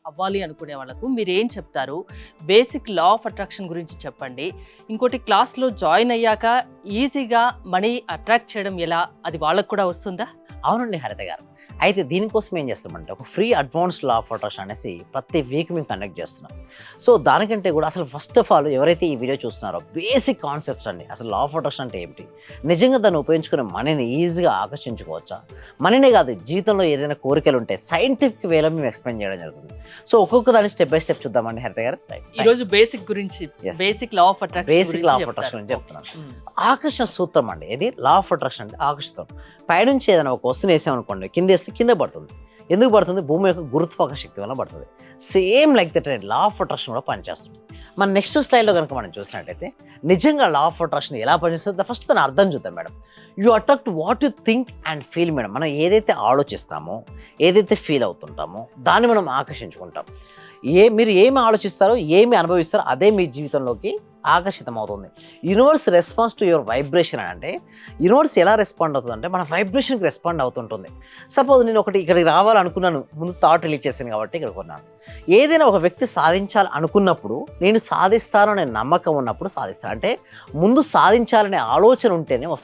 అవ్వాలి అనుకునే వాళ్ళకు మీరేం చెప్తారు? బేసిక్ లా ఆఫ్ అట్రాక్షన్ గురించి చెప్పండి. ఇంకోటి క్లాస్‌లో జాయిన్ అయ్యాక ఈజీగా మనీ అట్రాక్ట్ చేయడం ఎలా? అది వాళ్ళకి కూడా వస్తుందా? అవునండి హరిత గారు. అయితే దీనికోసం ఏం చేస్తామంటే ఒక free advance law of attraction అనేసి ప్రతి వీక్ మేము కండక్ట్ చేస్తున్నాం. సో దానికంటే కూడా అసలు ఫస్ట్ ఆఫ్ ఆల్ ఎవరైతే ఈ వీడియో చూస్తున్నారో బేసిక్ కాన్సెప్ట్స్ అండి. అసలు లా ఆఫ్ అట్రాక్షన్ అంటే ఏమిటి? నిజంగా దాన్ని ఉపయోగించుకుని మనీని ఈజీగా ఆకర్షించుకోవచ్చా? మనీనే కాదు జీవితంలో ఏదైనా కోరికలు ఉంటే సైంటిఫిక్ వేలో మేము ఎక్స్‌ప్లెయిన్ చేయడం జరుగుతుంది. సో ఒక్కొక్క దాన్ని స్టెప్ బై స్టెప్ చూద్దామండి హరిత గారు. ఈరోజు బేసిక్ గురించి Yes. Basic law of attraction basic law of గురించి అట్రాక్షన్ చెప్తారు. గురించి చెప్తున్నాను. హ్మ్. ఆకర్షణ సూత్రం అండి. ఇది లా ఆఫ్ అట్రాక్షన్ అంటే ఆకర్షితం. పైనుంచి ఏదైనా ఒక వస్తువుని వేసామనుకోండి కిందేస్తే కింద పడుతుంది. ఎందుకు పడుతుంది? భూమి యొక్క గురుత్వాకర్షణ శక్తి వల్ల పడుతుంది. Same like that law of attraction కూడా పనిచేస్తుంది. మన నెక్స్ట్ స్లైడ్‌లో కనుక మనం చూసినట్టయితే నిజంగా లా ఆఫ్ అట్రాక్షన్ ఎలా పనిచేస్తుందో ఫస్ట్ దాని అర్థం చూద్దాం madam. You attract what you think and feel madam. మనం ఏదైతే ఆలోచిస్తామో, ఏదైతే ఫీల్ అవుతుంటామో దాన్ని మనం ఆకర్షించుకుంటాం. మీరు ఏమి ఆలోచిస్తారో, ఏమి అనుభవిస్తారో అదే మీ జీవితంలోకి ఆకర్షితం అవుతుంది. Universe response to your vibration అని అంటే యూనివర్స్ ఎలా రెస్పాండ్ అవుతుందంటే మన వైబ్రేషన్కి రెస్పాండ్ అవుతుంటుంది. సపోజ్ నేను ఒకటి ఇక్కడికి రావాలనుకున్నాను, ముందు థాట్ రిలీజ్ చేశాను కాబట్టి ఇక్కడికి ఉన్నాను. ఏదైనా ఒక వ్యక్తి సాధించాలి అనుకున్నప్పుడు నేను సాధిస్తాను అనే నమ్మకం ఉన్నప్పుడు సాధిస్తాను. అంటే ముందు సాధించాలనే ఆలోచన ఉంటేనే వస్తుంది.